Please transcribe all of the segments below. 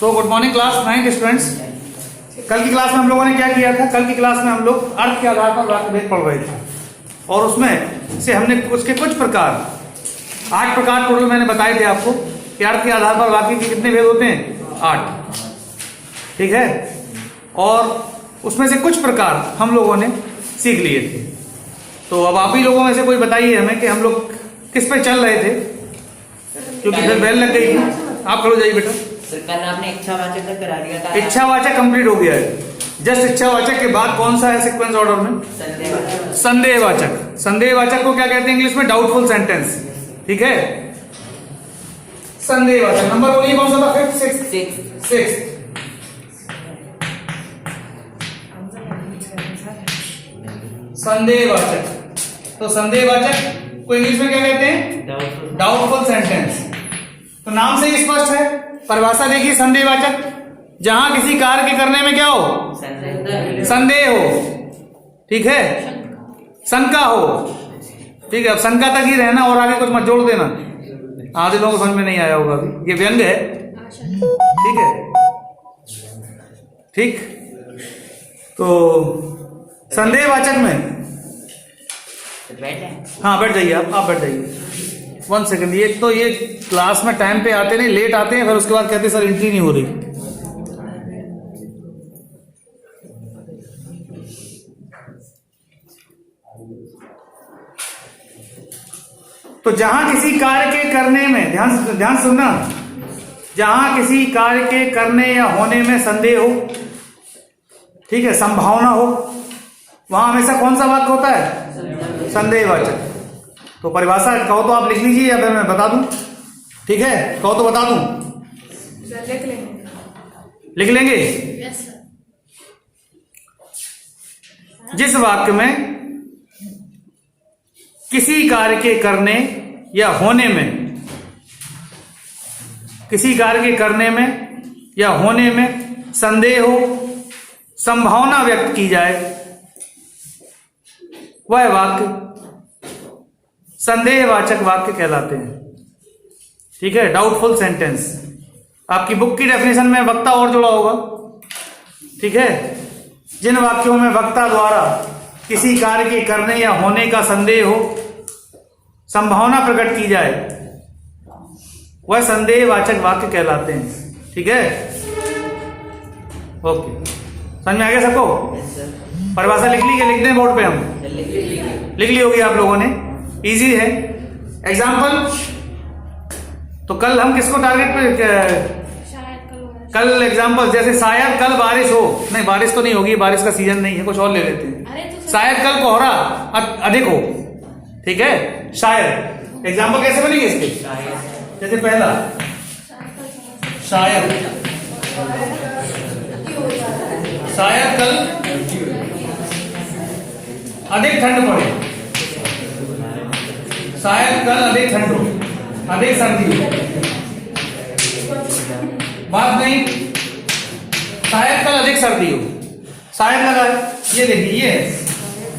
तो good morning class 9 students. कल की क्लास में हम लोगों ने क्या किया था? कल की क्लास में हम लोग अर्थ के आधार पर वाक्य भेद पढ़ रहे थे और उसमें से हमने उसके कुछ प्रकार 8 प्रकार टोटल मैंने बताए थे आपको कि अर्थ के आधार पर वाक्य के कितने भेद होते हैं? 8। ठीक है, और उसमें से कुछ प्रकार हम लोगों ने सीख लिए थे। तो अब आप ही लोगों में से कोई बताइए हमें कि हम लोग किस पे चल रहे थे, क्योंकि फिर बेल लग गई थी। आप खड़ो जाइए बेटा। कल आपने इच्छावाचक तक करा दिया था। इच्छावाचक कंप्लीट हो गया है। जस्ट इच्छावाचक के बाद कौन सा है सीक्वेंस ऑर्डर में? संदेहवाचक। संदेहवाचक को क्या कहते हैं इंग्लिश में? Doubtful sentence. ठीक है, संदेहवाचक। नंबर बोलिए कौन सा था? Fifth, sixth. संदेहवाचक। तो संदेहवाचक को इंग्लिश में क्या कहते हैं? Doubtful sentence. तो नाम से ही स्पष्ट है। परिभाषा देखिए, संदेहवाचक जहां किसी कार्य के करने में क्या हो? संदेह हो। ठीक है, शंका हो। ठीक है, अब शंका तक ही रहना और आगे कुछ मत जोड़ देना। आधे लोगों को समझ में नहीं आया होगा अभी। ये व्यंग है। ठीक है, ठीक। तो संदेहवाचक में हाँ बैठ जाइए, आप बैठ जाइए। 1 सेकंड। ये तो ये क्लास में टाइम पे आते नहीं, लेट आते हैं, फिर उसके बाद कहते सर एंट्री नहीं हो रही। तो जहां किसी कार्य के करने में ध्यान सुनना, जहां किसी कार्य के करने या होने में संदेह हो, ठीक है, संभावना हो, वहां हमेशा कौन सा वाक्य होता है? संदेहवाचक। तो परिभाषा कहो तो आप लिख लीजिए या फिर मैं बता दूं? ठीक है, कहो तो बता दूं? लिख लेंगे। जिस वाक्य में किसी कार्य के करने या होने में, किसी कार्य के करने में या होने में संदेह हो, संभावना व्यक्त की जाए, वह वाक्य संदेहवाचक वाक्य कहलाते हैं। ठीक है, डाउटफुल सेंटेंस। आपकी बुक की डेफिनेशन में वक्ता और जुड़ा होगा। ठीक है, जिन वाक्यों में वक्ता द्वारा किसी कार्य के करने या होने का संदेह हो, संभावना प्रकट की जाए, वह संदेहवाचक वाक्य कहलाते हैं। ठीक है, ओके, समझ में आ गया सबको? परिभाषा लिख ली क्या? लिख दें बोर्ड पे? हम लिख ली होगी आप लोगों ने। इजी है। एग्जाम्पल, तो कल हम किसको टारगेट पे? कल एग्जाम्पल जैसे शायद कल बारिश हो। नहीं, बारिश तो नहीं होगी, बारिश का सीजन नहीं है, कुछ और ले लेते हैं। शायद कल कोहरा अधिक हो। ठीक है, शायद। एग्जाम्पल कैसे बनेंगे इसके? जैसे पहला, शायद कल अधिक ठंड पड़े। शायद कल अधिक ठंड हो, अधिक सर्दी हो। बात नहीं, शायद कल अधिक सर्दी हो। शायद लगा है, ये देखिए, ये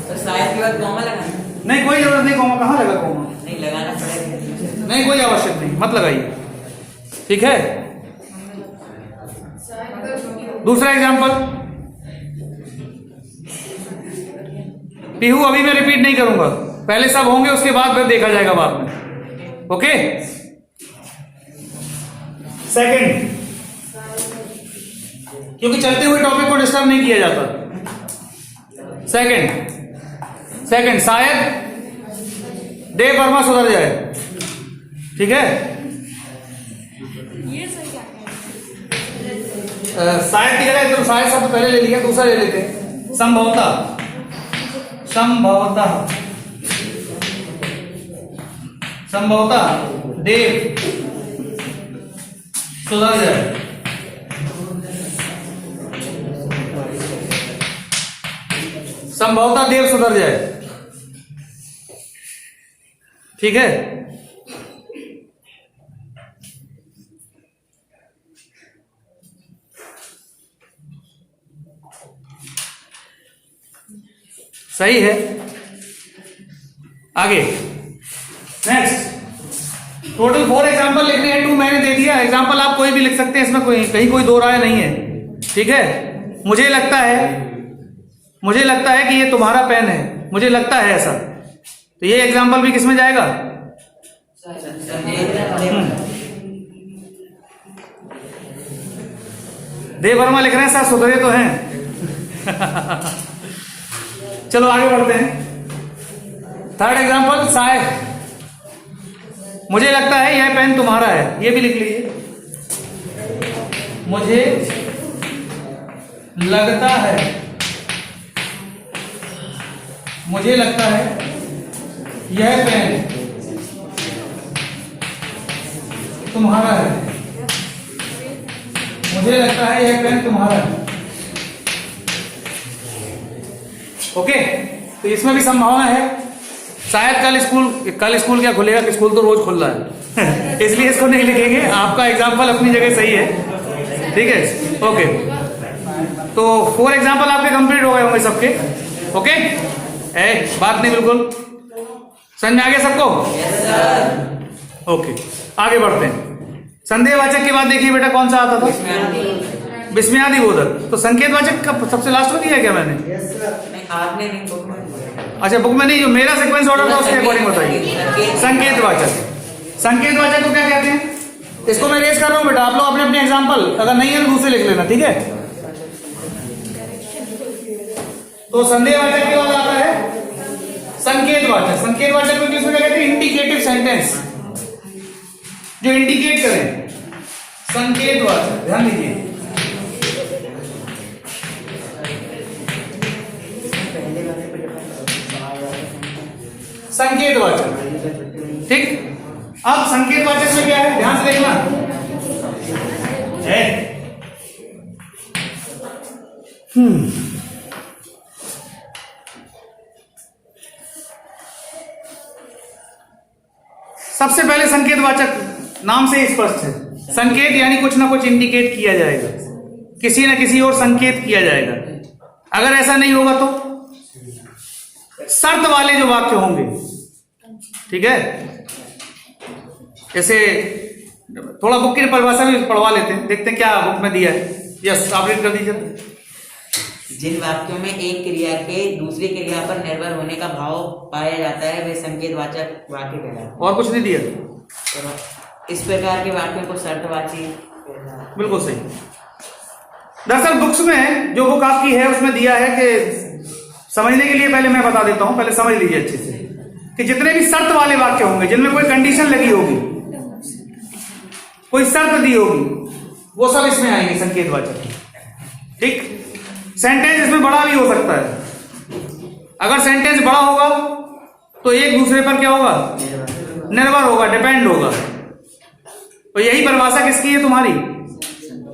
तो शायद के बाद कॉमा लगा? नहीं, कोई जरूरत नहीं। कॉमा कहाँ लगा? कॉमा नहीं लगाना पड़ेगा। नहीं, कोई आवश्यक नहीं, मत लगाइए। ठीक है, दूसरा एग्जांपल, पीहू अभी मैं रिपीट नहीं करूंगा, पहले सब होंगे, उसके बाद फिर देखा जाएगा बाद में। ओके, सेकंड, क्योंकि चलते हुए टॉपिक को डिस्टर्ब नहीं किया जाता। सेकंड, शायद देव वर्मा सुधर जाए। ठीक है, शायद की जगह तो शायद शब्द पहले ले लिया, दूसरा ले लेते हैं। संभवतः देव सुधर जाए। संभवतः देव सुधर जाए। ठीक है, सही है। आगे नेक्स्ट, टोटल 4 एग्जाम्पल लिखने हैं, 2 मैंने दे दिया। एग्जाम्पल आप कोई भी लिख सकते हैं, इसमें कहीं कोई दो राय नहीं है, ठीक है। मुझे लगता है कि ये तुम्हारा पेन है, मुझे लगता है ऐसा, तो ये एग्जाम्पल भी किस में जाएगा? देव वर्मा लिख रहे हैं सर, सुधरे तो हैं। चलो आगे बढ़ते हैं। थर्ड एग्जाम्पल, साय, मुझे लगता है यह पेन तुम्हारा है, ये भी लिख लीजिए। मुझे लगता है, मुझे लगता है यह पेन तुम्हारा है, मुझे लगता है यह पेन तुम्हारा है। ओके, तो इसमें भी संभावना है, शायद कल स्कूल क्या खुलेगा, कि स्कूल तो रोज खुल रहा है इसलिए इसको नहीं लिखेंगे। आपका एग्जाम्पल अपनी जगह सही है, ठीक है। ओके, तो 4 एग्जाम्पल आपके कंप्लीट हो गए होंगे सबके। ओके, बात नहीं, बिल्कुल समझ में आ गया सबको? ओके, आगे बढ़ते हैं। संदेहवाचक के बाद देखिए बेटा कौन सा आता था? विस्मयादिबोधक। तो संकेतवाचक का सबसे लास्ट में दिया क्या मैंने? आपने नहीं, बुक में। अच्छा, बुक में नहीं, जो मेरा सीक्वेंस ऑर्डर था उसके अकॉर्डिंग बताइए। संकेतवाचक, संकेतवाचक को क्या कहते हैं? इसको मैं रेस कर रहा हूं बेटा, आप लोग अपने अपने एग्जाम्पल, अगर नहीं है तो दूसरे लिख लेना, ठीक है। तो संदेहवाचक के बाद आता है संकेतवाचक। संकेतवाचक को किसमें कहते हैं? इंडिकेटिव सेंटेंस, जो इंडिकेट करें, संकेतवाचक। ध्यान दीजिए, संकेतवाचक, ठीक। अब संकेतवाचक में क्या है, ध्यान से देखना है। सबसे पहले संकेतवाचक नाम से ही स्पष्ट है, संकेत यानी कुछ ना कुछ इंडिकेट किया जाएगा, किसी ना किसी और संकेत किया जाएगा। अगर ऐसा नहीं होगा तो शर्त वाले जो वाक्य होंगे, ठीक है। जैसे थोड़ा बुक की परिभाषा भी पढ़वा लेते हैं, देखते हैं क्या बुक में दिया है। यस, आप रीड कर दीजिए। जिन वाक्यों में एक क्रिया के दूसरी क्रिया पर निर्भर होने का भाव पाया जाता है वे संकेतवाचक वाक्य कहलाते हैं। और कुछ नहीं दिया? इस प्रकार के वाक्यों को शर्तवाची। बिल्कुल सही। दरअसल बुक्स में जो बुक आपकी है उसमें दिया है कि समझने के लिए पहले मैं बता देता हूं, पहले समझ लीजिए अच्छे से, कि जितने भी शर्त वाले वाक्य होंगे, जिनमें कोई कंडीशन लगी होगी, कोई शर्त दी होगी, वो सब इसमें आएंगे संकेतवाचक, ठीक। सेंटेंस इसमें बड़ा भी हो सकता है। अगर सेंटेंस बड़ा होगा तो एक दूसरे पर क्या होगा? निर्भर होगा, डिपेंड होगा। तो यही परिभाषा किसकी है? तुम्हारी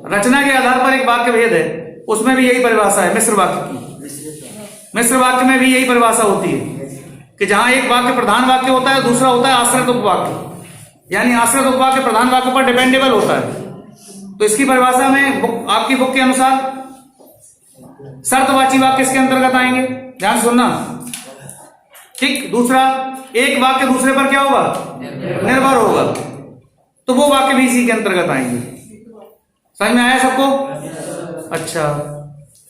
रचना के आधार पर एक वाक्य भेद है, उसमें भी यही परिभाषा है मिश्र वाक्य की। मिश्र वाक्य में भी यही परिभाषा होती है कि जहां एक वाक्य प्रधान वाक्य होता है, दूसरा होता है आश्रित उपवाक्य, यानी आश्रित उपवाक्य प्रधान वाक्य पर डिपेंडेबल होता है। तो इसकी परिभाषा में आपकी बुक के अनुसार शर्तवाची वाक्य इसके अंतर्गत आएंगे, ध्यान सुनना, ठीक। दूसरा, एक वाक्य दूसरे पर क्या होगा? निर्भर होगा, तो वो वाक्य भी इसी के अंतर्गत आएंगे। समझ में आया सबको? अच्छा,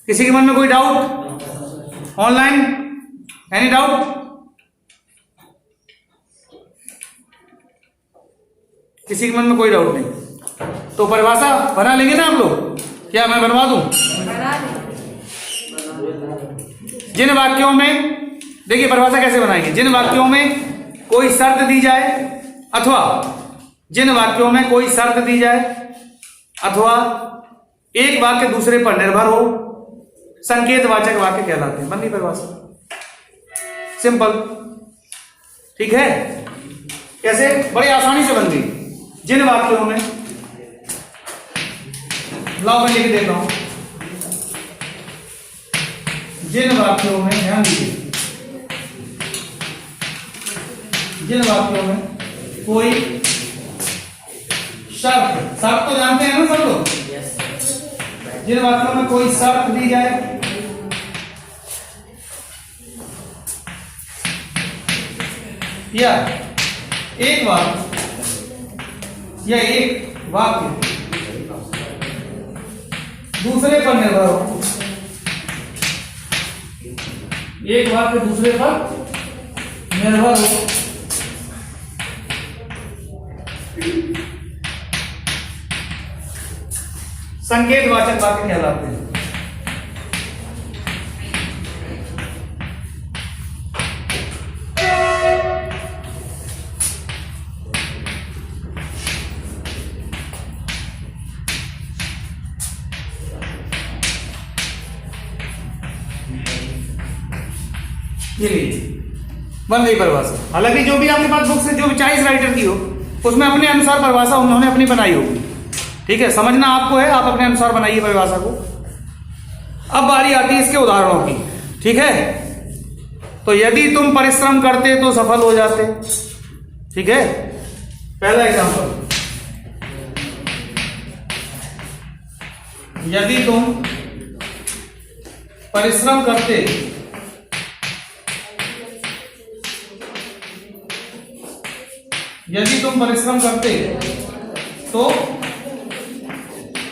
किसी के मन में कोई डाउट? Online any doubt? किसी के मन में कोई डाउट नहीं? तो परिभाषा बना लेंगे ना आप लोग? क्या मैं बनवा दूं? जिन वाक्यों में, देखिए परिभाषा कैसे बनाएंगे, जिन वाक्यों में कोई शर्त दी जाए अथवा जिन वाक्यों में कोई शर्त दी जाए अथवा एक वाक्य दूसरे पर निर्भर हो, संकेतवाचक वाक्य कहलाते हैं। बन गई परिभाषा, सिंपल, ठीक है। कैसे? बड़ी आसानी से बन गई। जिन वाक्यों में, लाओ मैं लिख देता हूं, जिन वाक्यों में, ध्यान दीजिए, जिन वाक्यों में कोई शर्त, शर्त तो जानते हैं ना सब लोग, जिन वाक्यों में कोई शर्त दी जाए या एक वाक्य या एक वाक्य दूसरे पर निर्भर हो, एक वाक्य दूसरे पर निर्भर हो, संकेतवाचक वाक्य कहलाते हैं। ये लीजिए बन गई परिभाषा। हालांकि जो भी आपके पास बुक से जो भी चॉइस राइटर की हो उसमें अपने अनुसार परिभाषा उन्होंने अपनी बनाई होगी। ठीक है, समझना आपको है, आप अपने अनुसार बनाइए परिभाषा को। अब बारी आती है इसके उदाहरणों की। ठीक है, तो यदि तुम परिश्रम करते तो सफल हो जाते। ठीक है, पहला एग्जांपल, यदि तुम परिश्रम करते तो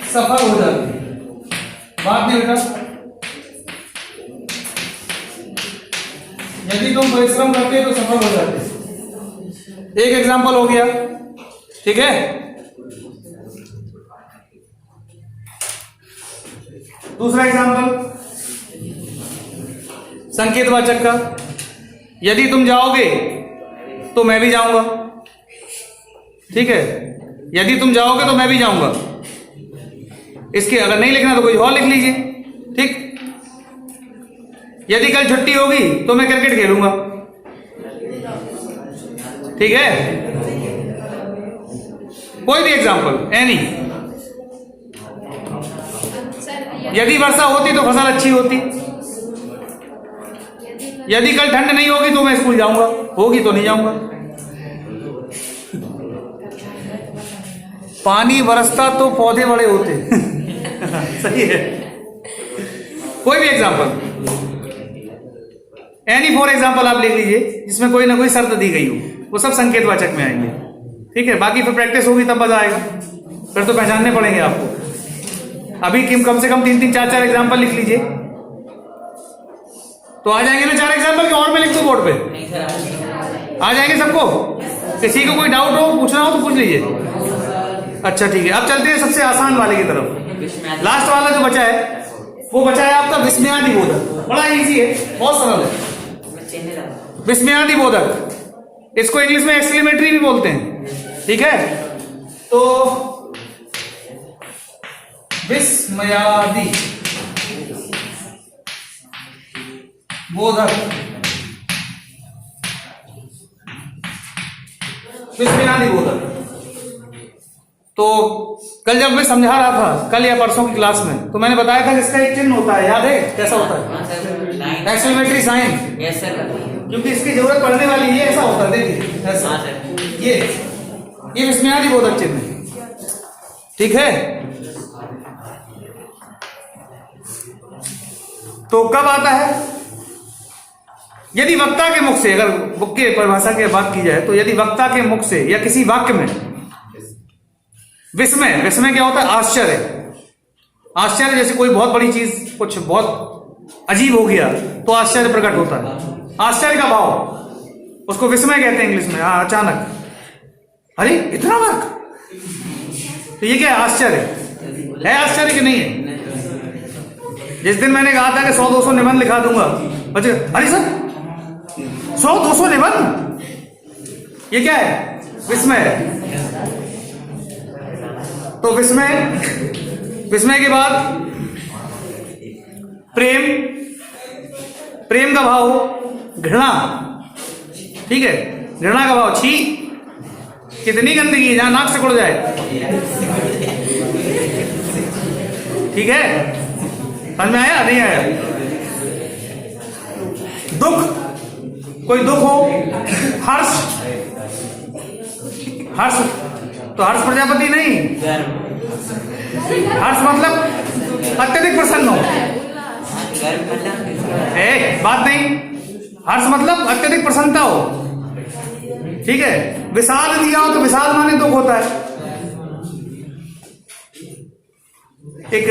सफल हो जाते। बात नहीं बेटा, यदि तुम परिश्रम करते तो सफल हो जाते। एक एग्जांपल हो गया। ठीक है, दूसरा एग्जांपल संकेतवाचक का, यदि तुम जाओगे तो मैं भी जाऊंगा। ठीक है, यदि तुम जाओगे तो मैं भी जाऊंगा। इसके अगर नहीं लिखना तो कोई और लिख लीजिए। ठीक, यदि कल छुट्टी होगी तो मैं क्रिकेट खेलूंगा। ठीक है, कोई भी एग्जांपल एनी। यदि वर्षा होती तो फसल अच्छी होती। यदि कल ठंड नहीं होगी तो मैं स्कूल जाऊंगा, होगी तो नहीं जाऊंगा। पानी बरसता तो पौधे बड़े होते। सही है। कोई भी एग्जांपल, एनी फॉर एग्जांपल आप लिख लीजिए जिसमें कोई ना कोई शर्त दी गई हो, वो सब संकेतवाचक में आएंगे। ठीक है, बाकी फिर प्रैक्टिस होगी तब मजा आएगा, फिर तो पहचानने पड़ेंगे आपको। अभी कम से कम 3-3, 4-4 एग्जांपल लिख लीजिए तो आ जाएंगे ना 4 एग्जांपल। के और मैं लिख दूं बोर्ड पे? आ जाएंगे सबको? किसी को कोई डाउट हो, पूछना हो तो पूछ लीजिए। अच्छा ठीक है, अब चलते हैं सबसे आसान वाले की तरफ। लास्ट वाला जो बचा है वो बचा है आपका विस्मयादि बोधक। बड़ा इजी है, बहुत सरल है। विस्मयादि बोधक, इसको इंग्लिश में एक्सक्लेमेटरी भी बोलते हैं। ठीक है, तो विस्मयादि बोधक, विस्मयादि बोधक। तो कल जब मैं समझा रहा था, कल या परसों की क्लास में, तो मैंने बताया था जिसका एक चिन्ह होता है, याद है कैसा होता है? Exclamatory sign. Yes sir. क्योंकि इसकी जरूरत पड़ने वाली है, ऐसा होता है, देखिए ऐसा। ये विस्मयादि बोधक चिन्ह है। ठीक है, तो कब आता है? यदि वक्ता के मुख से, अगर बुक के परिभाषा की बात की जाए तो यदि वक्ता के मुख से या किसी वाक्य में विस्मय क्या होता है? आश्चर्य। आश्चर्य जैसे कोई बहुत बड़ी चीज, कुछ बहुत अजीब हो गया तो आश्चर्य प्रकट होता है। आश्चर्य का भाव, उसको विस्मय कहते हैं इंग्लिश में। अचानक, अरे इतना वर्क, तो ये क्या है? आश्चर्य है। आश्चर्य कि नहीं है? जिस दिन मैंने कहा था कि 100-200 निबंध लिखा दूंगा, बच्चे अरे सर 100-200 निबंध, ये क्या है? विस्मय है। तो विस्मय के बाद प्रेम का भाव हो, घृणा। ठीक है, घृणा का भाव, छी कितनी गंदगी, जहां नाक से उड़ जाए। ठीक है, समझ में आया? नहीं आया? दुख, कोई दुख हो, हर्ष तो हर्ष प्रजापति नहीं, हर्ष मतलब अत्यधिक प्रसन्न हो। बात नहीं, हर्ष मतलब अत्यधिक प्रसन्नता हो। ठीक है, विषाद दिया हो तो विषाद माने दुख होता है। एक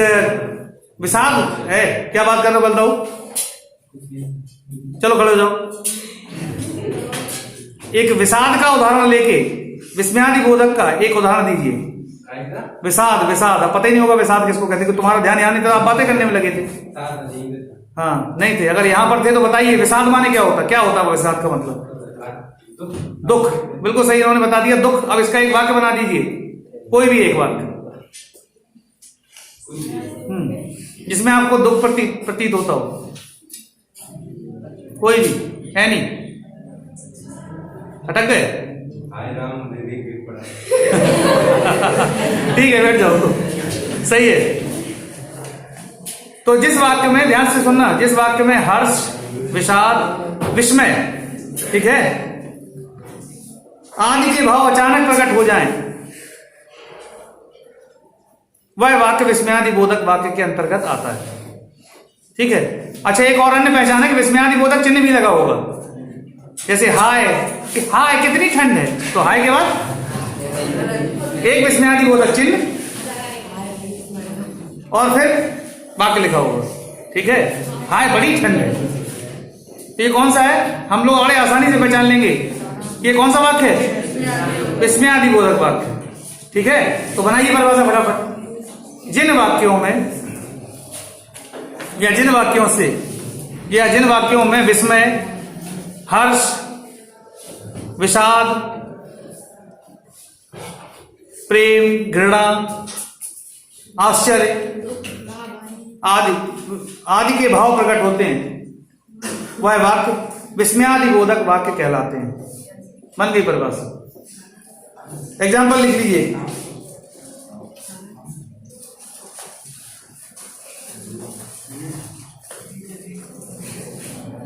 विषाद है, क्या बात कर रहे हो बलदाऊ? चलो खड़े हो जाओ। एक विषाद का उदाहरण लेके विस्मयादि बोधक का एक उदाहरण दीजिए। विषाद, विषाद, अब पता ही नहीं होगा विषाद किसको कहते हैं, तुम्हारा ध्यान यहाँ नहीं था, आप बातें करने में लगे थे। हाँ नहीं थे, अगर यहाँ पर थे तो बताइए विषाद माने क्या होता, क्या होता है विषाद का मतलब? दुख, बिल्कुल सही इन्होंने बता दिया, दुख। अब इसका एक वाक्य बना दीजिए, कोई भी एक वाक्य जिसमें आपको दुख प्रतीत होता हो, कोई भी है नहीं। अटक गए? ठीक है, बैठ जाओ, तो सही है। तो जिस वाक्य में, ध्यान से सुनना, जिस वाक्य में हर्ष, विषाद, विस्मय, ठीक है, आदि के भाव अचानक प्रकट हो जाएं, वह वाक्य विस्मयादि बोधक वाक्य के अंतर्गत आता है। ठीक है। अच्छा, एक और अन्य पहचान है कि विस्मयादि बोधक चिन्ह भी लगा होगा, जैसे हाय, हाय कितनी ठंड है, तो हाय के बाद एक विस्मयादि बोधक चिन्ह और फिर वाक्य लिखा होगा। ठीक है, हाय बड़ी ठंड है, ये कौन सा है? हम लोग बड़े आसानी से पहचान लेंगे, ये कौन सा वाक्य है? विस्मयादि बोधक वाक्य। ठीक है, तो बनाइए परिभाषा फटाफट। जिन वाक्यों में या जिन वाक्यों से या जिन वाक्यों में विस्मय, हर्ष, विषाद, प्रेम, घृणा, आश्चर्य आदि के भाव प्रकट होते हैं, वह वाक्य विस्मयादि बोधक वाक्य कहलाते हैं। मन की परिभाषा। एग्जाम्पल लिख लीजिए।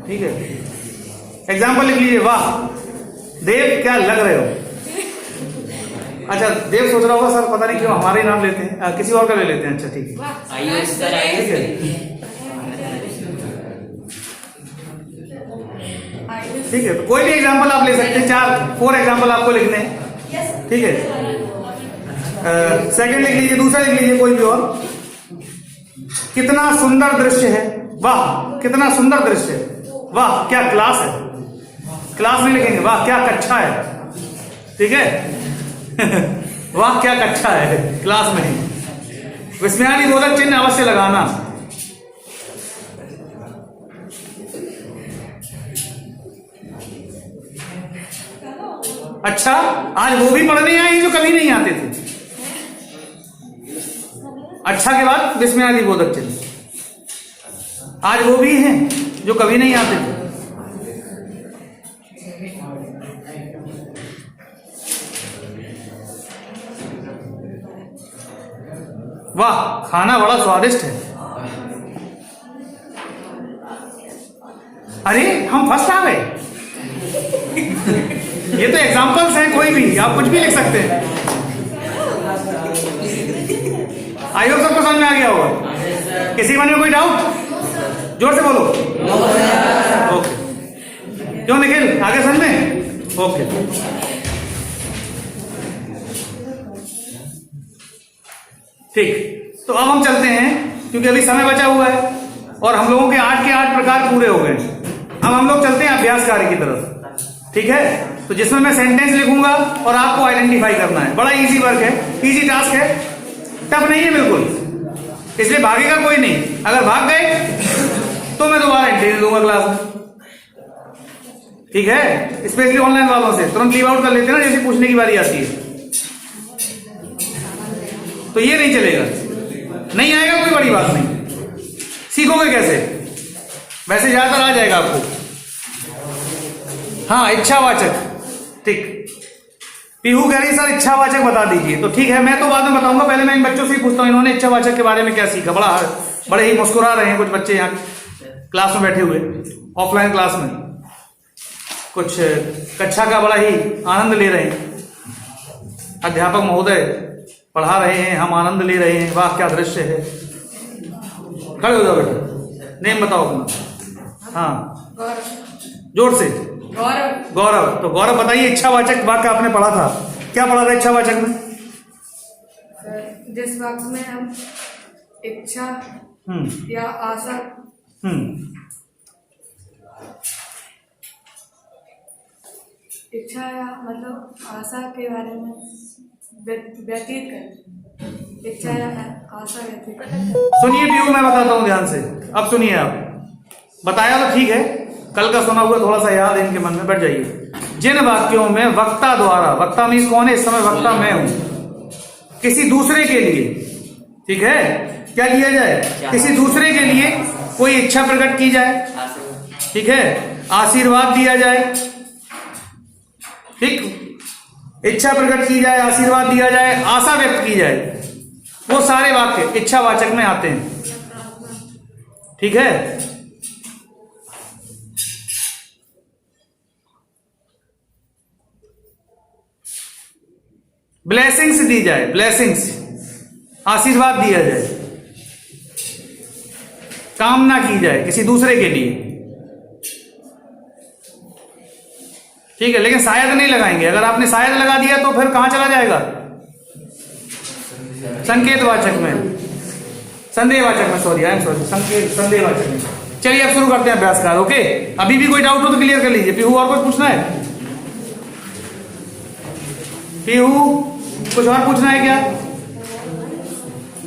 ठीक है, एग्जाम्पल लिख लीजिए। वाह देव क्या लग रहे हो। अच्छा, देव सोच रहा होगा सर पता नहीं क्यों हमारे नाम लेते हैं, किसी और का ले लेते हैं। अच्छा ठीक है, ठीक है, ठीक है। तो कोई भी एग्जाम्पल आप ले सकते हैं, 4 एग्जाम्पल आपको लिखने हैं। ठीक है, सेकंड लिख लीजिए, दूसरा लिख लीजिए, कोई भी और। कितना सुंदर दृश्य है, वाह कितना सुंदर दृश्य है, वाह क्या क्लास है, क्लास में लिखेंगे वाह क्या कक्षा है। ठीक है वाह क्या कक्षा है, क्लास में नहीं। विस्मयादि बोधक चिन्ह अवश्य लगाना। अच्छा, आज वो भी पढ़ने आए जो कभी नहीं आते थे। अच्छा के बाद विस्मयादि बोधक चिन्ह, आज वो भी हैं जो कभी नहीं आते थे। वाह खाना बड़ा स्वादिष्ट है, अरे हम फर्स्ट आ गए। ये तो एग्जांपल्स हैं, कोई भी आप कुछ भी लिख सकते हैं। आई होप सबको समझ में आ गया होगा। किसी मन में कोई डाउट? जोर से बोलो। ओके, क्यों निखिल आगे समझ में? ओके, ठीक। तो अब हम चलते हैं, क्योंकि अभी समय बचा हुआ है और हम लोगों के 8 के 8 प्रकार पूरे हो गए। अब हम लोग चलते हैं अभ्यास कार्य की तरफ। ठीक है, तो जिसमें मैं सेंटेंस लिखूंगा और आपको आइडेंटिफाई करना है। बड़ा इजी वर्क है, इजी टास्क है, टफ नहीं है बिल्कुल, इसलिए भागेगा कोई नहीं। अगर भाग गए तो मैं दोबारा एंट्री दूंगा क्लास में। ठीक है, स्पेशली ऑनलाइन वालों से तुरंत लीव आउट कर लेते हैं ना, जैसे पूछने की बारी आती है। तो ये नहीं चलेगा, नहीं आएगा कोई बड़ी बात नहीं, सीखोगे कैसे? वैसे ज्यादातर आ जाएगा आपको। हाँ, इच्छावाचक, ठीक। पीहू कह रही सर इच्छावाचक बता दीजिए, तो ठीक है मैं तो बाद में बताऊंगा, पहले मैं इन बच्चों से ही पूछता हूँ इन्होंने इच्छावाचक के बारे में क्या सीखा। बड़े ही मुस्कुरा रहे हैं कुछ बच्चे यहाँ क्लास में बैठे हुए, ऑफलाइन क्लास में कुछ कक्षा का बड़ा ही आनंद ले रहे हैं। अध्यापक महोदय पढ़ा रहे हैं, हम आनंद ले रहे हैं, वाह क्या दृश्य है। खड़े हो जाओ बेटा, नेम बताओ अपना। हाँ जोर से। गौरव। गौरव, तो गौरव बताइए इच्छावाचक वाक्य आपने पढ़ा था, क्या पढ़ा था इच्छावाचक में? जिस वाक्य में हम इच्छा हम्म या आशा, हम्म इच्छा या मतलब आशा के बारे में व्यतीत कर, इच्छा या आशा व्यतीत कर। सुनिए पीयू, मैं बताता हूँ ध्यान से। अब सुनिए, आप बताया तो ठीक है, कल का सुना हुआ थोड़ा सा याद है इनके मन में, बैठ जाइए। जिन वाक्यों में वक्ता द्वारा, वक्ता मीन्स कौन है इस समय? वक्ता मैं हूं। किसी दूसरे के लिए, ठीक है, क्या किया जाए? किसी दूसरे के लिए कोई इच्छा प्रकट की जाए, ठीक है, आशीर्वाद दिया जाए, ठीक, इच्छा प्रकट की जाए, आशीर्वाद दिया जाए, आशा व्यक्त की जाए, वो सारे वाक्य इच्छावाचक में आते हैं, ठीक है। ब्लेसिंग्स दी जाए, ब्लेसिंग्स, आशीर्वाद दिया जाए, कामना की जाए किसी दूसरे के लिए, ठीक है। लेकिन शायद नहीं लगाएंगे। अगर आपने शायद लगा दिया तो फिर कहां चला जाएगा? संकेतवाचक में, संदेहवाचक में, सॉरी, आई एम सॉरी, संदेहवाचक में। चलिए अब शुरू करते हैं अभ्यास का, ओके। अभी भी कोई डाउट हो तो क्लियर कर लीजिए। पीहू, और कुछ पूछना है? पीहू, कुछ और पूछना है क्या?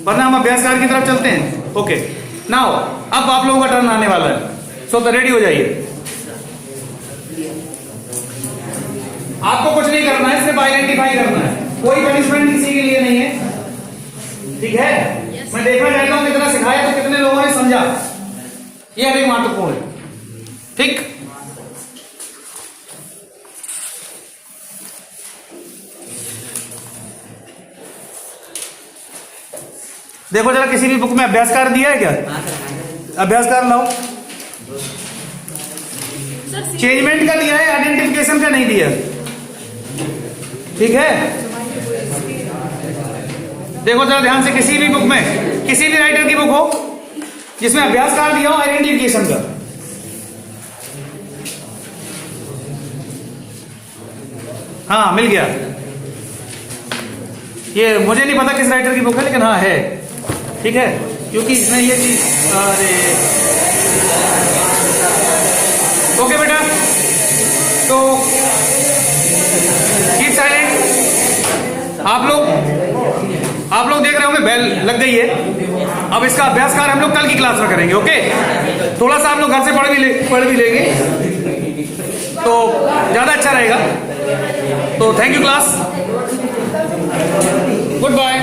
वरना हम अभ्यास कार्य की तरफ चलते हैं, ओके। नाउ अब आप लोगों का टर्न आने वाला है, सो तो रेडी हो जाइए। आपको कुछ नहीं करना है, सिर्फ आइडेंटिफाई करना है, कोई पनिशमेंट किसी के लिए नहीं है, ठीक है। मैं देखना चाहता हूं कितना सिखाया तो कितने लोगों ने समझा, यह अधिक महत्वपूर्ण है, ठीक। देखो जरा, किसी भी बुक में अभ्यास कार्य दिया है क्या? अभ्यास कार्य लाओ। चेंजमेंट का दिया है, आइडेंटिफिकेशन का नहीं दिया, ठीक है। देखो जरा ध्यान से, किसी भी बुक में, किसी भी राइटर की बुक हो जिसमें अभ्यास कार्य दिया हो आइडेंटिफिकेशन का, हाँ मिल गया। ये मुझे नहीं पता किस राइटर की बुक है, लेकिन हाँ है, ठीक है, क्योंकि इसमें ये चीज, अरे ओके बेटा, तो कीप साइलेंट। आप लोग देख रहे होंगे बेल लग गई है। अब इसका अभ्यास कार्य हम लोग कल की क्लास में करेंगे, ओके। थोड़ा सा आप लोग घर से पढ़ भी लेंगे तो ज्यादा अच्छा रहेगा। तो thank you class, good bye.